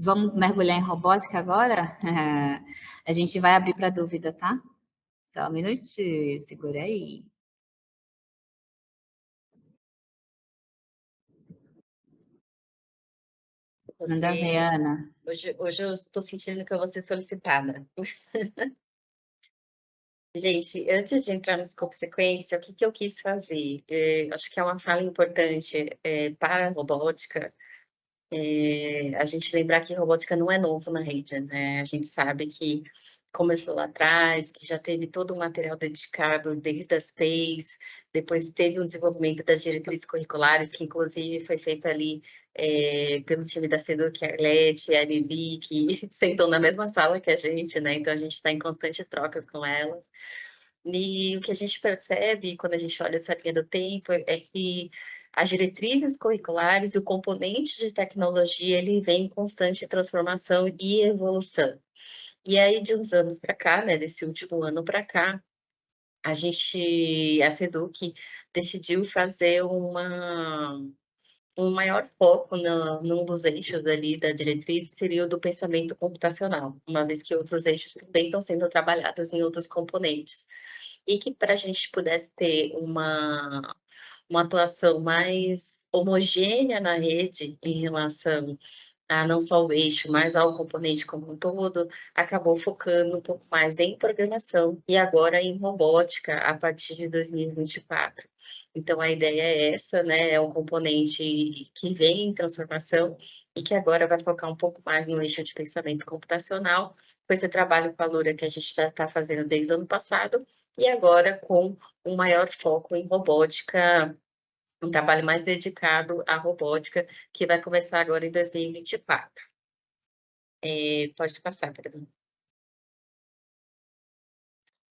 Vamos mergulhar em robótica agora? A gente vai abrir para dúvida, tá? Só um minutinho, segura aí. Manda ver, Você Ana. hoje eu estou sentindo que eu vou ser solicitada. Gente, antes de entrar no escopo sequência, o que que eu quis fazer? Acho que é uma fala importante, para a robótica, a gente lembrar que robótica não é novo na rede, né, a gente sabe que começou lá atrás, que já teve todo um material dedicado desde as PEIs, depois teve um desenvolvimento das diretrizes curriculares, que inclusive foi feito ali, pelo time da Seduc, a Arlete, a Bibi, que sentou na mesma sala que a gente, né, então a gente está em constante trocas com elas. E o que a gente percebe quando a gente olha essa linha do tempo é que as diretrizes curriculares e o componente de tecnologia, ele vem em constante transformação e evolução. E aí de uns anos para cá, né, desse último ano para cá, a Seduc decidiu fazer um maior foco num dos eixos ali da diretriz, seria o do pensamento computacional, uma vez que outros eixos também estão sendo trabalhados em outros componentes. E que para a gente pudesse ter uma atuação mais homogênea na rede em relação a não só o eixo, mas ao componente como um todo, acabou focando um pouco mais em programação e agora em robótica a partir de 2024. Então a ideia é essa, né, é um componente que vem em transformação e que agora vai focar um pouco mais no eixo de pensamento computacional, com esse trabalho com a Lura que a gente está fazendo desde o ano passado, e agora com um maior foco em robótica, um trabalho mais dedicado à robótica, que vai começar agora em 2024. Pode passar, perdão.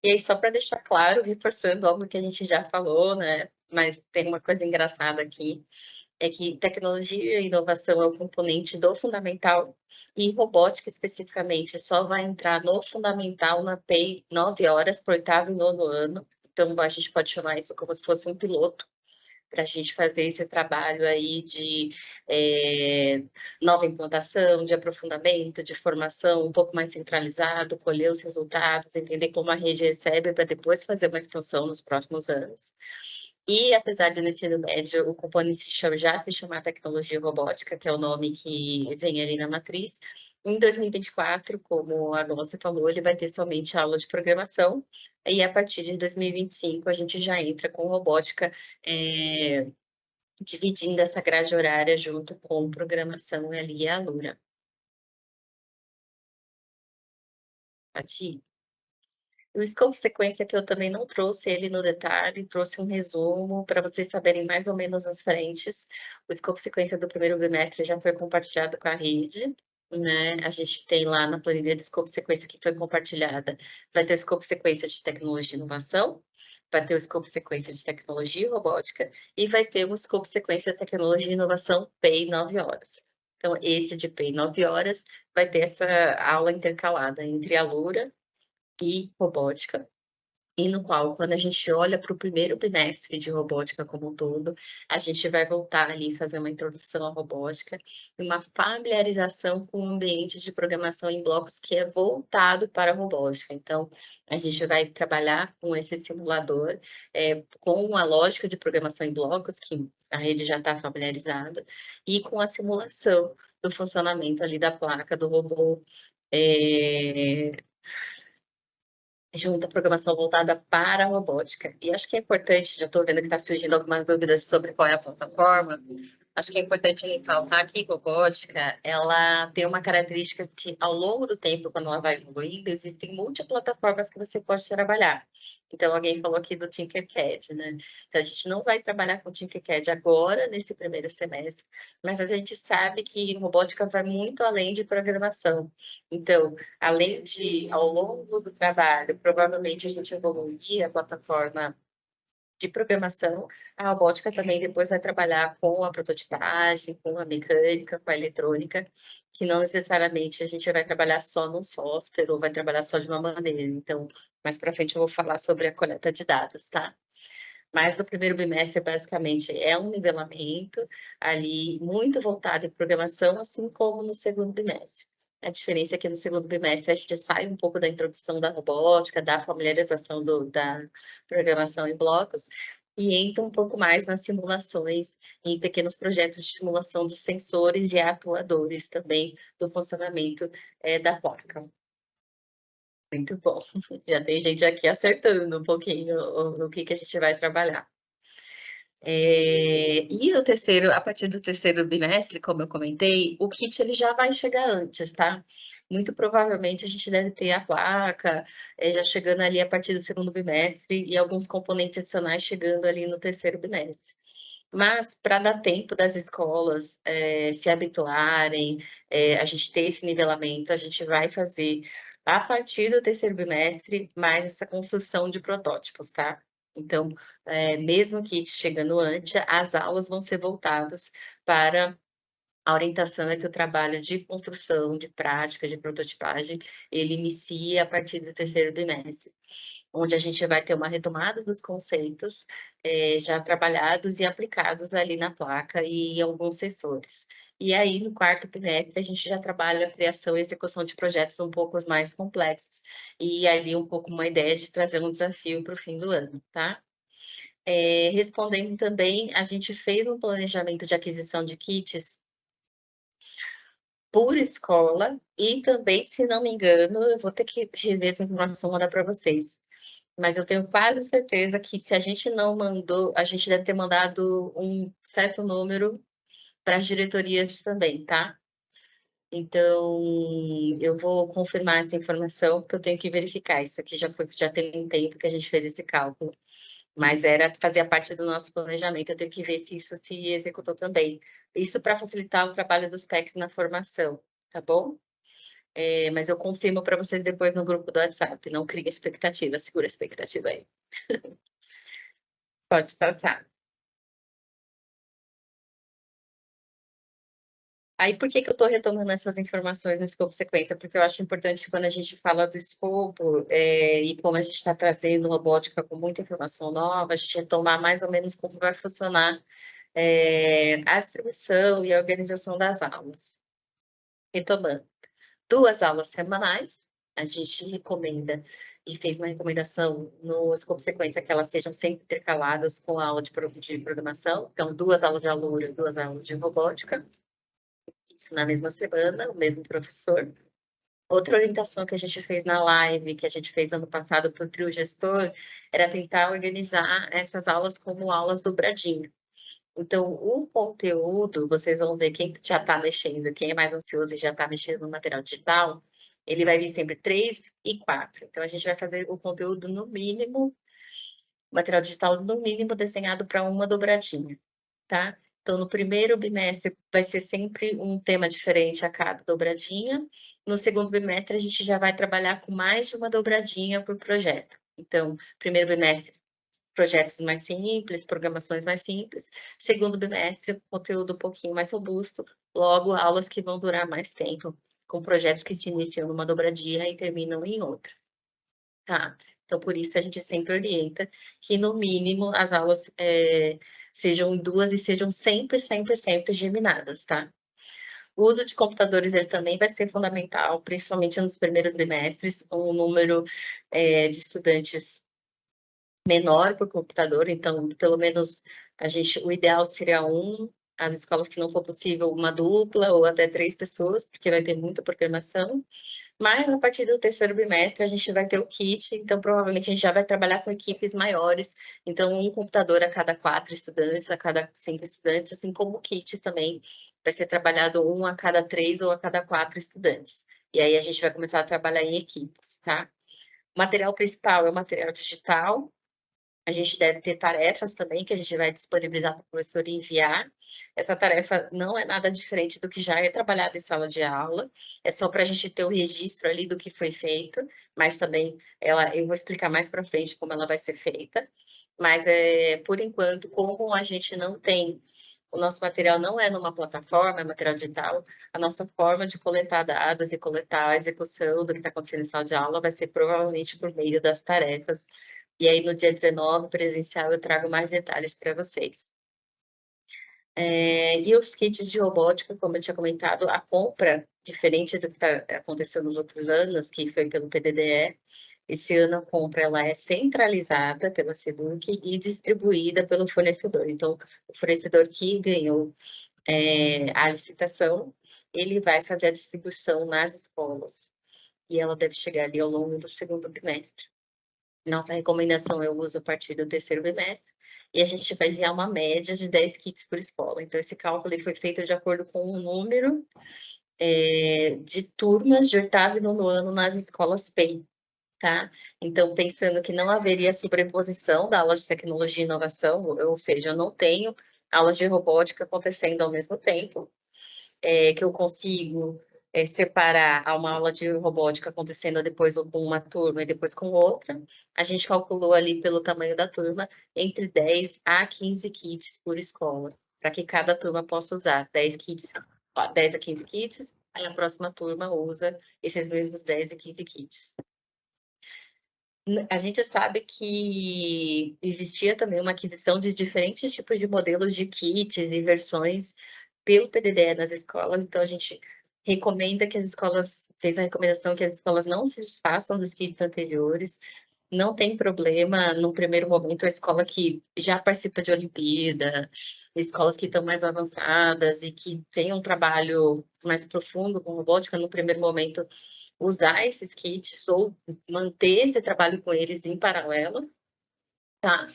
E aí, só para deixar claro, reforçando algo que a gente já falou, né, mas tem uma coisa engraçada aqui, é que tecnologia e inovação é o componente do fundamental, e robótica especificamente só vai entrar no fundamental na PEI 9 horas para o 8º e 9º ano, então a gente pode chamar isso como se fosse um piloto, para a gente fazer esse trabalho aí de nova implantação, de aprofundamento, de formação um pouco mais centralizado, colher os resultados, entender como a rede recebe para depois fazer uma expansão nos próximos anos. E apesar de no ensino médio o componente já se chamar tecnologia robótica, que é o nome que vem ali na matriz, em 2024, como a Glócia falou, ele vai ter somente aula de programação, e a partir de 2025 a gente já entra com robótica, dividindo essa grade horária junto com programação ali e a Alura. Pode ir. O escopo sequência que eu também não trouxe ele no detalhe, trouxe um resumo para vocês saberem mais ou menos as frentes. O escopo sequência do primeiro bimestre já foi compartilhado com a rede, né, a gente tem lá na planilha de escopo sequência que foi compartilhada, vai ter o escopo sequência de tecnologia e inovação, vai ter o escopo sequência de tecnologia e robótica, e vai ter o escopo sequência de tecnologia e inovação PEI 9 horas. Então esse de PEI 9 horas vai ter essa aula intercalada entre a Alura e robótica, e no qual, quando a gente olha para o primeiro bimestre de robótica como um todo, a gente vai voltar ali fazer uma introdução à robótica, uma familiarização com o ambiente de programação em blocos que é voltado para a robótica. Então, a gente vai trabalhar com esse simulador, com a lógica de programação em blocos, que a rede já está familiarizada, e com a simulação do funcionamento ali da placa do robô, eh, junto à programação voltada para a robótica. E acho que é importante, já estou vendo que está surgindo algumas dúvidas sobre qual é a plataforma, acho que é importante ressaltar que robótica, ela tem uma característica que, ao longo do tempo, quando ela vai evoluindo, existem multiplataformas que você pode trabalhar. Então, alguém falou aqui do Tinkercad, né? Então, a gente não vai trabalhar com Tinkercad agora, nesse primeiro semestre, mas a gente sabe que robótica vai muito além de programação. Então, além de, ao longo do trabalho, provavelmente a gente evoluir a plataforma de programação, a robótica também depois vai trabalhar com a prototipagem, com a mecânica, com a eletrônica, que não necessariamente a gente vai trabalhar só no software ou vai trabalhar só de uma maneira. Então, mais para frente eu vou falar sobre a coleta de dados, tá? Mas no primeiro bimestre, basicamente, é um nivelamento ali muito voltado em programação, assim como no segundo bimestre. A diferença é que no segundo bimestre a gente sai um pouco da introdução da robótica, da familiarização da programação em blocos, e entra um pouco mais nas simulações, em pequenos projetos de simulação de sensores e atuadores também do funcionamento da placa. Muito bom. Já tem gente aqui acertando um pouquinho no que a gente vai trabalhar. E o terceiro, a partir do terceiro bimestre, como eu comentei, o kit ele já vai chegar antes, tá? Muito provavelmente a gente deve ter a placa já chegando ali a partir do segundo bimestre e alguns componentes adicionais chegando ali no terceiro bimestre. Mas para dar tempo das escolas se habituarem, a gente ter esse nivelamento, a gente vai fazer a partir do terceiro bimestre mais essa construção de protótipos, tá? Então, mesmo que chegando antes, as aulas vão ser voltadas para a orientação é que o trabalho de construção, de prática, de prototipagem, ele inicia a partir do terceiro bimestre, onde a gente vai ter uma retomada dos conceitos já trabalhados e aplicados ali na placa e em alguns sensores. E aí, no quarto bimestre, a gente já trabalha a criação e execução de projetos um pouco mais complexos, e ali um pouco uma ideia de trazer um desafio para o fim do ano, tá? Respondendo também, a gente fez um planejamento de aquisição de kits por escola e também, se não me engano, eu vou ter que rever essa informação e mandar para vocês. Mas eu tenho quase certeza que se a gente não mandou, a gente deve ter mandado um certo número para as diretorias também, tá? Então, eu vou confirmar essa informação, porque eu tenho que verificar. Isso aqui já tem um tempo que a gente fez esse cálculo. Mas fazia parte do nosso planejamento, eu tenho que ver se isso se executou também. Isso para facilitar o trabalho dos techs na formação, tá bom? Mas eu confirmo para vocês depois no grupo do WhatsApp. Não crie expectativa, segura a expectativa aí. Pode passar. Aí, por que eu estou retomando essas informações no escopo sequência? Porque eu acho importante quando a gente fala do escopo, e como a gente está trazendo robótica com muita informação nova, a gente retomar mais ou menos como vai funcionar a distribuição e a organização das aulas. Retomando. 2 aulas semanais, a gente recomenda e fez uma recomendação no escopo sequência que elas sejam sempre intercaladas com a aula de programação. Então, 2 aulas de Alura, 2 aulas de robótica. Isso na mesma semana, o mesmo professor. Outra orientação que a gente fez na live, que a gente fez ano passado para o trio gestor, era tentar organizar essas aulas como aulas dobradinho. Então, o conteúdo, vocês vão ver quem já está mexendo, quem é mais ansioso e já está mexendo no material digital, ele vai vir sempre 3 e 4. Então, a gente vai fazer o conteúdo no mínimo, material digital no mínimo desenhado para uma dobradinha, tá? Então, no primeiro bimestre vai ser sempre um tema diferente a cada dobradinha. No segundo bimestre, a gente já vai trabalhar com mais de uma dobradinha por projeto. Então, primeiro bimestre, projetos mais simples, programações mais simples. Segundo bimestre, conteúdo um pouquinho mais robusto, logo aulas que vão durar mais tempo, com projetos que se iniciam numa dobradinha e terminam em outra. Tá? Então, por isso a gente sempre orienta que, no mínimo, as aulas sejam 2 e sejam sempre, sempre, sempre geminadas, tá? O uso de computadores ele também vai ser fundamental, principalmente nos primeiros bimestres, um número de estudantes menor por computador, então, pelo menos, o ideal seria as escolas que não for possível, uma dupla ou até 3 pessoas, porque vai ter muita programação. Mas a partir do terceiro bimestre a gente vai ter o kit, então provavelmente a gente já vai trabalhar com equipes maiores, então um computador a cada 4 estudantes, a cada 5 estudantes, assim como o kit também vai ser trabalhado um a cada 3 ou a cada 4 estudantes. E aí a gente vai começar a trabalhar em equipes, tá? O material principal é o material digital, a gente deve ter tarefas também que a gente vai disponibilizar para o professor enviar. Essa tarefa não é nada diferente do que já é trabalhado em sala de aula, é só para a gente ter o registro ali do que foi feito, mas também eu vou explicar mais para frente como ela vai ser feita. Mas, por enquanto, como a gente não tem, o nosso material não é numa plataforma, é material digital, a nossa forma de coletar dados e coletar a execução do que está acontecendo em sala de aula vai ser provavelmente por meio das tarefas E aí, no dia 19, presencial, eu trago mais detalhes para vocês. E os kits de robótica, como eu tinha comentado, a compra, diferente do que está acontecendo nos outros anos, que foi pelo PDDE, esse ano a compra ela é centralizada pela SEDUC e distribuída pelo fornecedor. Então, o fornecedor que ganhou a licitação, ele vai fazer a distribuição nas escolas. E ela deve chegar ali ao longo do segundo bimestre. Nossa recomendação eu uso a partir do terceiro bimestre. E a gente vai enviar uma média de 10 kits por escola. Então, esse cálculo foi feito de acordo com o número de turmas de oitavo e nono ano nas escolas PEI. Tá? Então, pensando que não haveria sobreposição da aula de tecnologia e inovação, ou seja, eu não tenho aulas de robótica acontecendo ao mesmo tempo, que eu consigo separar uma aula de robótica acontecendo depois com uma turma e depois com outra, a gente calculou ali pelo tamanho da turma entre 10 a 15 kits por escola, para que cada turma possa usar 10 kits, 10 a 15 kits, aí a próxima turma usa esses mesmos 10 a 15 kits. A gente sabe que existia também uma aquisição de diferentes tipos de modelos de kits e versões pelo PDDE nas escolas, então a gente recomenda que as escolas, fez a recomendação que as escolas não se desfaçam dos kits anteriores, não tem problema, no primeiro momento, a escola que já participa de Olimpíada, escolas que estão mais avançadas e que têm um trabalho mais profundo com robótica, no primeiro momento, usar esses kits ou manter esse trabalho com eles em paralelo, tá?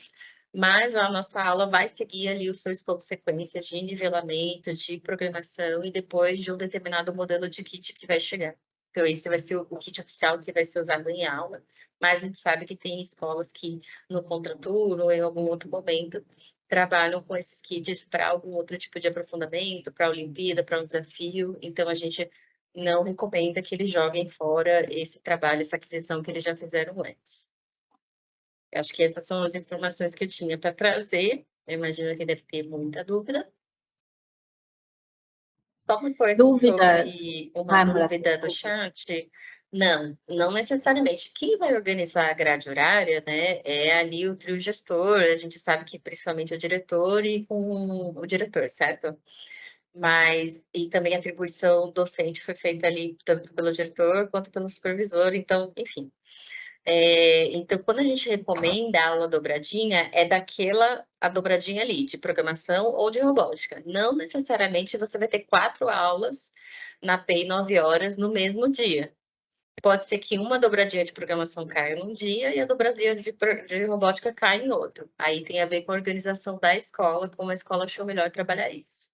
Mas a nossa aula vai seguir ali o seu escopo sequência de nivelamento, de programação e depois de um determinado modelo de kit que vai chegar. Então, esse vai ser o kit oficial que vai ser usado em aula, mas a gente sabe que tem escolas que no contraturno ou em algum outro momento trabalham com esses kits para algum outro tipo de aprofundamento, para a Olimpíada, para um desafio. Então, a gente não recomenda que eles joguem fora esse trabalho, essa aquisição que eles já fizeram antes. Eu acho que essas são as informações que eu tinha para trazer. Eu imagino que deve ter muita dúvida. Só uma coisa Dúvidas? sobre uma Ai, Murata, dúvida do desculpa. chat. Não necessariamente. Quem vai organizar a grade horária, né, é ali o trio gestor. A gente sabe que principalmente o diretor e com o diretor, certo? Mas, e também a atribuição docente foi feita ali tanto pelo diretor quanto pelo supervisor. Então, enfim, então, quando a gente recomenda a aula dobradinha, é daquela a dobradinha ali, de programação ou de robótica. Não necessariamente você vai ter 4 aulas na PEI 9 horas no mesmo dia. Pode ser que uma dobradinha de programação caia num dia e a dobradinha de robótica caia em outro. Aí tem a ver com a organização da escola, como a escola achou melhor trabalhar isso.